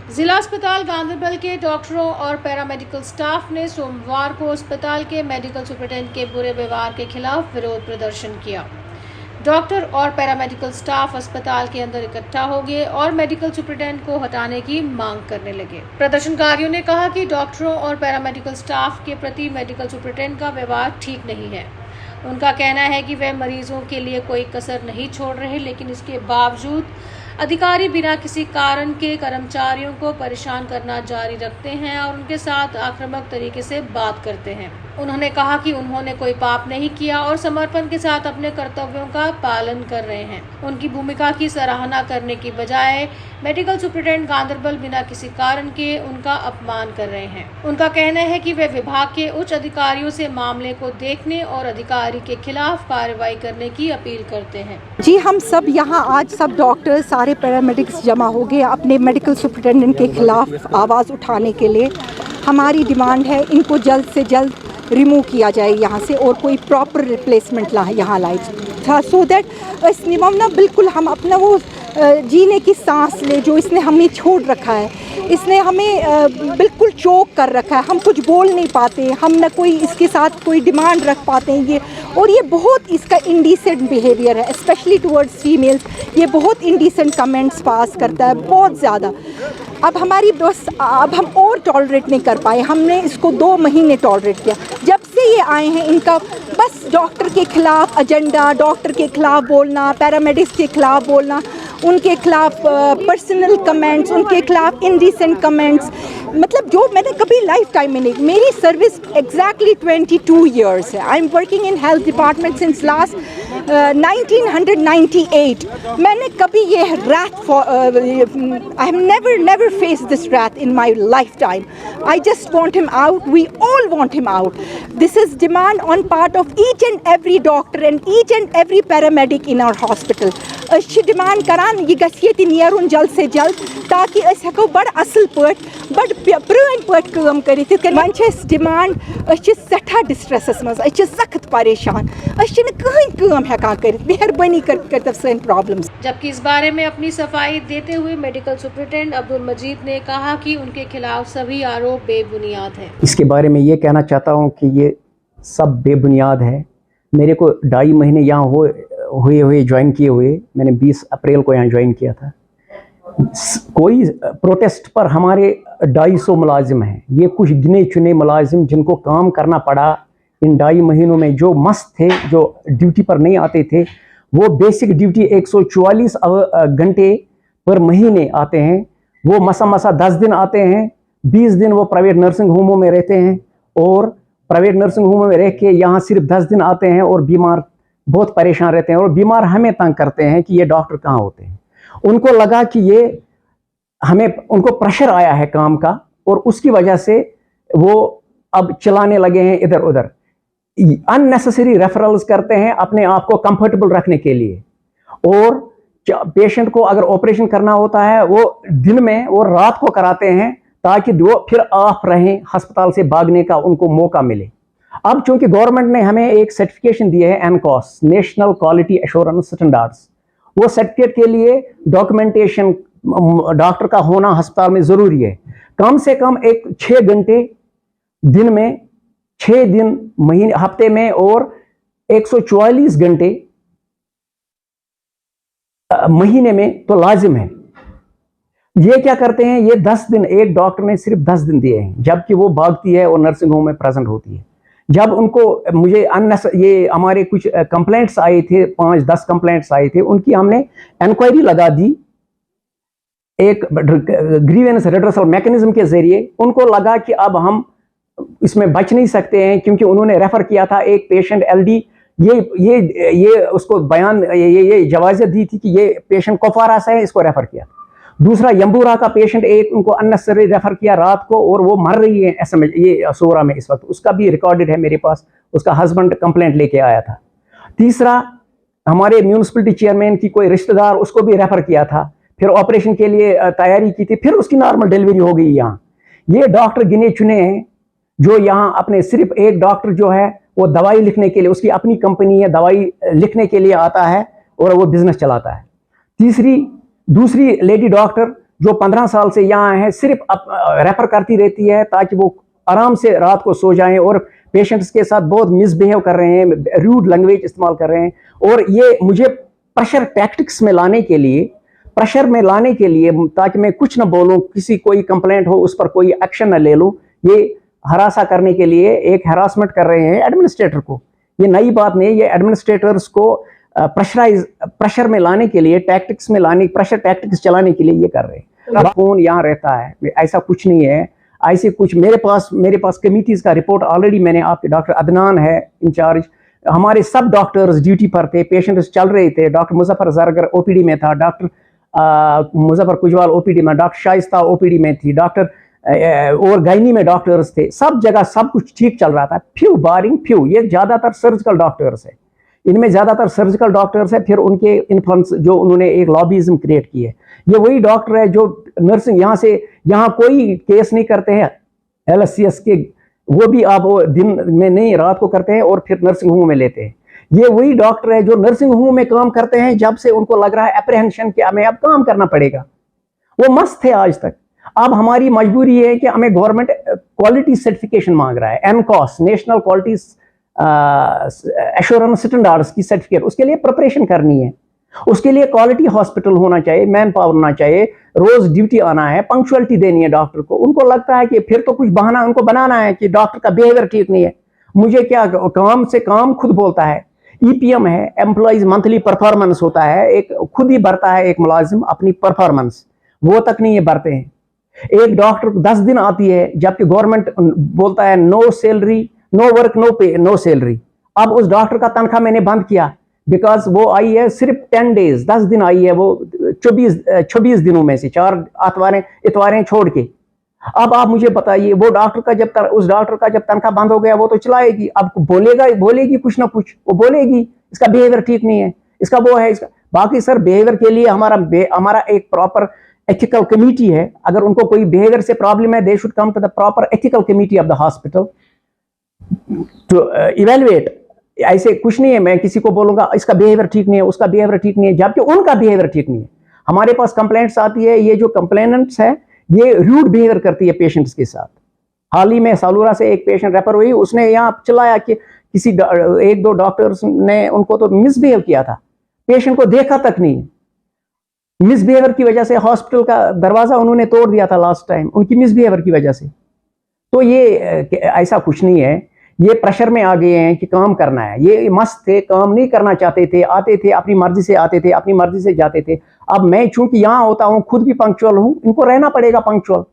जिला अस्पताल गांधरबल के डॉक्टरों और पैरामेडिकल स्टाफ ने सोमवार को अस्पताल के मेडिकल सुपरिटेंडेंट के बुरे व्यवहार के खिलाफ विरोध प्रदर्शन किया। डॉक्टर और पैरामेडिकल स्टाफ अस्पताल के अंदर इकट्ठा हो गए और मेडिकल सुपरिटेंडेंट को हटाने की मांग करने लगे। प्रदर्शनकारियों ने कहा कि डॉक्टरों और पैरामेडिकल स्टाफ के प्रति मेडिकल सुपरिटेंडेंट का व्यवहार ठीक नहीं है। उनका कहना है कि वे मरीजों के लिए कोई कसर नहीं छोड़ रहे, लेकिन इसके बावजूद अधिकारी बिना किसी कारण के कर्मचारियों को परेशान करना जारी रखते हैं और उनके साथ आक्रामक तरीके से बात करते हैं। उन्होंने कहा कि उन्होंने कोई पाप नहीं किया और समर्पण के साथ अपने कर्तव्यों का पालन कर रहे हैं। उनकी भूमिका की सराहना करने की बजाय मेडिकल सुपरिटेंडेंट गांधरबल बिना किसी कारण के उनका अपमान कर रहे हैं। उनका कहना है कि वे विभाग के उच्च अधिकारियों से मामले को देखने और अधिकारी के खिलाफ कार्रवाई करने की अपील करते हैं। जी, हम सब यहाँ आज सब डॉक्टर सारे पैरामेडिक्स जमा हो गए अपने मेडिकल सुपरिटेंडेंट के खिलाफ आवाज़ उठाने के लिए। हमारी डिमांड है इनको जल्द से जल्द रिमूव किया जाए यहाँ से और कोई प्रॉपर रिप्लेसमेंट यहाँ लाए था, सो दैट इस निमोना बिल्कुल हम अपना वो जीने की सांस ले जो इसने हमें छोड़ रखा है। इसने हमें बिल्कुल चोक कर रखा है, हम कुछ बोल नहीं पाते, हम न कोई इसके साथ कोई डिमांड रख पाते हैं। ये बहुत इसका इंडिसेंट बिहेवियर है, स्पेशली टुवर्ड्स फीमेल्स। ये बहुत इंडिसेंट कमेंट्स पास करता है, बहुत ज़्यादा। अब हमारी बस अब हम और टॉलरेट नहीं कर पाए। हमने इसको 2 महीने टॉलरेट किया। जब से ये आए हैं इनका बस डॉक्टर के खिलाफ एजेंडा, डॉक्टर के खिलाफ बोलना, पैरामेडिक्स के खिलाफ बोलना, उनके खिलाफ पर्सनल कमेंट्स, उनके खिलाफ इंडिसेंट कमेंट्स, मतलब जो मैंने कभी लाइफ टाइम में नहीं। मेरी सर्विस एग्जैक्टली 22 ईयर्स है। I am working in health department since last 1998। मैंने कभी ये wrath I have never face this wrath in my life time. I just want him out, we all want him out. This is demand on part of each and every doctor and each and every paramedic in our hospital. Demand करान ये गसियति नेरुन जल्द से जल्द, ताकि हको बड़ असल पट बड़ प्रोन पट काम करित। वन डिमांड सठा डिस्ट्रेसस मज, सख्त परेशान, कहीं काम हेकान कर। मेहरबानी कर सन प्रॉब्लम्स। जबकि इस बारे में अपनी सफाई देते हुए मेडिकल सुपरिटेंडेंट अब्दुल मजीद ने कहा कि उनके खिलाफ सभी आरोप बेबुनियाद हैं। इसके बारे में ये कहना चाहता हूँ कि ये सब बेबुनियाद है। मेरे को 2.5 महीने यहाँ हुए ज्वाइन किए हुए। मैंने 20 अप्रैल को यहाँ ज्वाइन किया था। कोई प्रोटेस्ट पर हमारे 250 मुलाजिम हैं। ये कुछ गिने चुने मुलाजिम जिनको काम करना पड़ा इन 2.5 महीनों में, जो मस्त थे, जो ड्यूटी पर नहीं आते थे, वो बेसिक ड्यूटी 144 घंटे पर महीने आते हैं। वो मसा 10 दिन आते हैं, 20 दिन वो प्राइवेट नर्सिंग होमों में रहते हैं और प्राइवेट नर्सिंग होमों में रह के यहाँ सिर्फ 10 दिन आते हैं और बीमार बहुत परेशान रहते हैं और बीमार हमें तंग करते हैं कि ये डॉक्टर कहाँ होते हैं। उनको लगा कि ये उनको प्रेशर आया है काम का और उसकी वजह से वो अब चलाने लगे हैं इधर उधर। अननेसेसरी रेफरल्स करते हैं अपने आप को कंफर्टेबल रखने के लिए, और पेशेंट को अगर ऑपरेशन करना होता है वो दिन में और रात को कराते हैं ताकि वो फिर ऑफ रहें, अस्पताल से भागने का उनको मौका मिले। अब चूंकि गवर्नमेंट ने हमें एक सर्टिफिकेशन दिया है एनकॉस, नेशनल क्वालिटी एश्योरेंस स्टैंडर्ड्स, वो सर्टिफिकेट के लिए डॉक्यूमेंटेशन डॉक्टर का होना अस्पताल में जरूरी है। कम से कम 6 घंटे दिन में, 6 दिन महीने हफ्ते में और 144 घंटे महीने में तो लाजिम है। ये क्या करते हैं, ये 10 दिन, एक डॉक्टर ने सिर्फ 10 दिन दिए हैं, जबकि वो भागती है और नर्सिंग होम में प्रेजेंट होती है। जब उनको मुझे ये हमारे कुछ कंप्लेंट्स आए थे, 5-10 कंप्लेंट्स आए थे, उनकी हमने इंक्वायरी लगा दी एक ग्रीवेंस रिड्रेसल मैकेनिज्म के जरिए। उनको लगा कि अब हम इसमें बच नहीं सकते हैं, क्योंकि उन्होंने रेफर किया था एक पेशेंट LD, ये उसको बयान ये जवाज़त दी थी कि ये पेशेंट कुपवारा से है, इसको रेफर किया। दूसरा यंबूरा का पेशेंट एक उनको अननेसेसरी रेफर किया रात को और वो मर रही है SMS ये सोरा में इस वक्त, उसका भी रिकॉर्डेड है मेरे पास, उसका हस्बैंड कंप्लेंट लेके आया था। तीसरा हमारे म्यूनिसिपलिटी चेयरमैन की कोई रिश्तेदार, उसको भी रेफर किया था, फिर ऑपरेशन के लिए तैयारी की थी, फिर उसकी नॉर्मल डिलीवरी हो गई। यहाँ ये डॉक्टर गिने चुने हैं जो यहाँ अपने, सिर्फ एक डॉक्टर जो है वो दवाई लिखने के लिए, उसकी अपनी कंपनी है, दवाई लिखने के लिए आता है और वो बिजनेस चलाता है। दूसरी लेडी डॉक्टर जो 15 साल से यहाँ है सिर्फ रेफर करती रहती है ताकि वो आराम से रात को सो जाएं, और पेशेंट्स के साथ बहुत मिसबिहेव कर रहे हैं, रूड लैंग्वेज इस्तेमाल कर रहे हैं। और ये मुझे प्रेशर टैक्टिक्स में लाने के लिए ताकि मैं कुछ ना बोलूं, किसी कोई कंप्लेंट हो उस पर कोई एक्शन ना ले लूं, ये हरासा करने के लिए एक हरासमेंट कर रहे हैं एडमिनिस्ट्रेटर को। ये नई बात नहीं, ये एडमिनिस्ट्रेटर्स को प्रेशर में लाने के लिए, प्रेशर टैक्टिक्स चलाने के लिए ये कर रहे हैं। फोन यहाँ रहता है, ऐसा कुछ नहीं है। ऐसे कुछ मेरे पास कमिटीज का रिपोर्ट ऑलरेडी मैंने आपके, डॉक्टर अदनान है इंचार्ज, हमारे सब डॉक्टर्स ड्यूटी पर थे, पेशेंट्स चल रहे थे। डॉक्टर मुजफ्फर जरगर ओपीडी में था, डॉक्टर मुजफ्फर कुजवाल ओपीडी में, डॉक्टर शाइस्ता ओपीडी में थी, डॉक्टर और गायनी में डॉक्टर्स थे। सब जगह सब कुछ ठीक चल रहा था, बारिंग फ्यू, ये ज़्यादातर सर्जिकल डॉक्टर्स है, इनमें ज़्यादातर सर्जिकल डॉक्टर्स है। फिर उनके इन्फ्लुएंस जो उन्होंने एक लॉबीज़म क्रिएट की है, ये वही डॉक्टर है जो नर्सिंग यहाँ कोई केस नहीं करते हैं LSCS के, वो भी आप दिन में नहीं रात को करते हैं और फिर नर्सिंग होम में लेते हैं। ये वही डॉक्टर है जो नर्सिंग होम में काम करते हैं जब से उनको लग रहा है अप्रहेंशन कि हमें अब काम करना पड़ेगा। वो मस्त थे आज तक। अब हमारी मजबूरी है कि हमें गवर्नमेंट क्वालिटी सर्टिफिकेशन मांग रहा है, NCOS, national quality assurance standards की सर्टिफिकेट, उसके लिए प्रिपरेशन करनी है। उसके लिए क्वालिटी हॉस्पिटल होना चाहिए, मैन पावर होना चाहिए, रोज ड्यूटी आना है, पंक्चुअलिटी देनी है डॉक्टर को। उनको लगता है कि फिर तो कुछ बहाना उनको बनाना है कि डॉक्टर का बिहेवियर ठीक नहीं है। मुझे क्या, काम से काम खुद बोलता है। EPM है, एम्प्लॉइज मंथली परफॉर्मेंस होता है, एक खुद ही भरता है एक मुलाजिम अपनी परफॉर्मेंस, वो तक नहीं ये भरते हैं। एक डॉक्टर 10 दिन आती है जबकि गवर्नमेंट बोलता है no salary, no work, no pay, no salary. अब उस डॉक्टर का तनख्वाह मैंने बंद किया बिकॉज वो आई है सिर्फ 10 डेज, 10 दिन आई है वो 26 दिनों में से 4 इतवारें छोड़ के। अब आप मुझे बताइए, वो डॉक्टर का उस डॉक्टर का जब तनख्वाह बंद हो गया वो तो चलाएगी, अब बोलेगी कुछ ना कुछ, वो बोलेगी इसका बिहेवियर ठीक नहीं है, इसका वो है, इसका बाकी। सर बिहेवियर के लिए हमारा एक प्रॉपर एथिकल कमेटी है। अगर उनको कोई बिहेवियर से प्रॉब्लम है, they should come to the proper ethical committee of the hospital to evaluate. ऐसे कुछ नहीं है मैं किसी को बोलूंगा इसका बिहेवियर ठीक नहीं है, उसका बिहेवियर ठीक नहीं है, जबकि उनका बिहेवियर ठीक नहीं है। हमारे पास कंप्लेंट्स आती है, ये जो कंप्लेनेंट्स है ये रूड बिहेवियर करती है पेशेंट्स के साथ। हाल ही में सालूरा से एक पेशेंट रेफर हुई, उसने यहाँ चिल्लाया कि किसी 1-2 डॉक्टर्स ने उनको तो मिसबिहेव किया था, पेशेंट को देखा तक नहीं। मिसबिहेवियर की वजह से हॉस्पिटल का दरवाजा उन्होंने तोड़ दिया था लास्ट टाइम, उनकी मिसबिहेवियर की वजह से। तो ये ऐसा कुछ नहीं है, ये प्रेशर में आ गए हैं कि काम करना है। ये मस्त थे, काम नहीं करना चाहते थे, आते थे अपनी मर्जी से, आते थे अपनी मर्जी से जाते थे। अब मैं चूंकि यहाँ होता हूँ, खुद भी पंक्चुअल हूँ, इनको रहना पड़ेगा पंक्चुअल।